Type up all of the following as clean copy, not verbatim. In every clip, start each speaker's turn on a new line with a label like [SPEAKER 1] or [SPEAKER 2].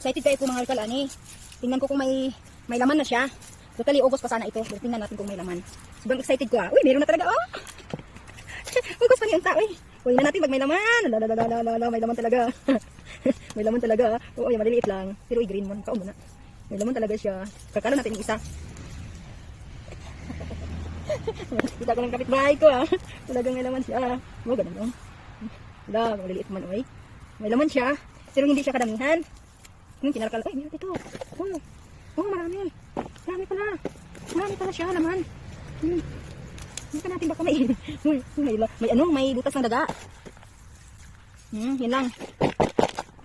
[SPEAKER 1] Excited kayo po mga harkal, ani. Tingnan ko kung may laman na siya. Totally, August pa sana ito. Pero tingnan natin kung may laman. Sobrang excited ko ah. Uy, meron na talaga oh. August pa niya ta, uy. Uy na natin pag may laman. Lalalala, may laman talaga. May laman talaga. Oo, yung maliliit lang. Pero green mo, kaon mo na. May laman talaga siya. Kakalo natin yung isa. Kita ko ng kapitbahay ko ah. Talagang may laman siya. Oh, ganun oh. Wala, maliliit man oy. May laman siya. Pero hindi siya kadamihan. Kinarkal. Ay, meron ito. Oh, marami. Marami pala. Marami pala siya laman. Hindi pa natin baka may butas ng daga. Yun lang.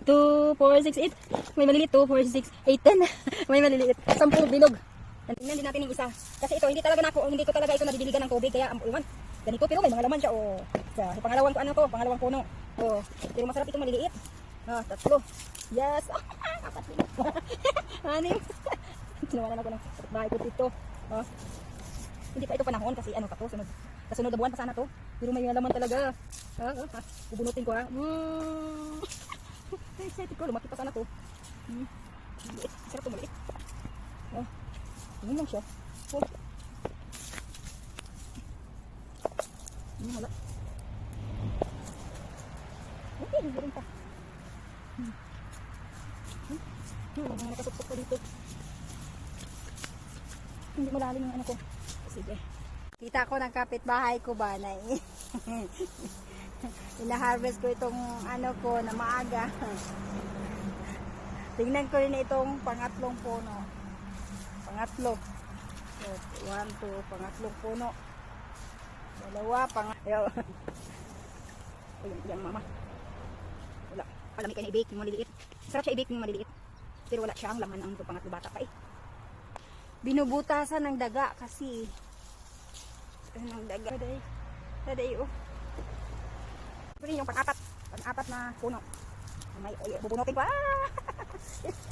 [SPEAKER 1] 2, 4, 6, 8. May maliliit. 2, 4, 6, 8, 10. May maliliit. 10 bilog. Tingnan din natin yung isa. Kasi ito, hindi ko talaga ito nadidiligan ng tubig. Kaya, iwan. Ganito, pero may mga laman siya. Oh. Pangalawang ko, ano to? Pangalawang puno. Oh. Pero masarap itong maliliit. 3. Yes. 4. 6. Tinawanan ako ng bahay ko dito. Hindi pa ito panahon kasi ano pa to. Kasunod na buwan pa sana to. Pero may laman talaga. Bubunutin ko ha. Excited ko. Lumaki pa sana to. Maliit. Sarap to maliit. Tingnan lang siya. Wala. Okay, hindi rin pa. Mga nakasuktok pa dito. Hindi malalim yung ano ko. Sige. Kita ko ng kapitbahay ko ba na ina-harvest ko itong ano ko na maaga. Tingnan ko rin itong pangatlong puno. Pangatlo. So, 1, 2, pangatlong puno. 2, Ayaw. Ayun, mama. Wala. Alam ka na i-bake yung maliliit. Sarap siya i-bake yung maliliit. Pero wala siyang laman ang pangatlo bata pa eh. Binubutasan ng daga kasi. Ng daga. Daday oh. Ito rin yung pang-apat na puno. May bubunutin ko.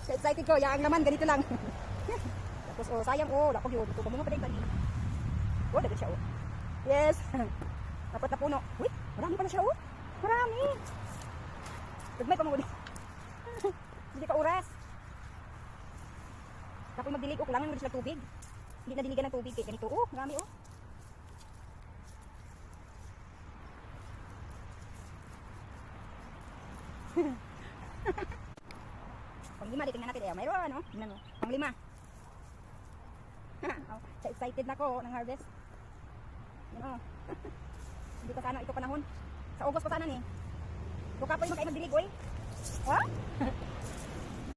[SPEAKER 1] Excited ko. Yang laman ganito lang. Tapos oh, sayang oh. Lapag yun. Ito pa muna pa din. Oh, dagat siya oh. Yes. 4 na puno. Uy, marami pa na siya oh. Marami. Tagmay pa mo din. Hindi ka oras. Tapos magdilig ko, kailangan mo sila tubig. Hindi na diligan ng tubig. Ganito oh, marami oh. Pang-5, tingnan natin eh. Mayroon ano? Tingnan mo. Pang-5. Excited na ko ng harvest. Yan oh. Hindi pa sana ito panahon. Sa August pa sana ni. Buka pa yung magdilig oy. Ha?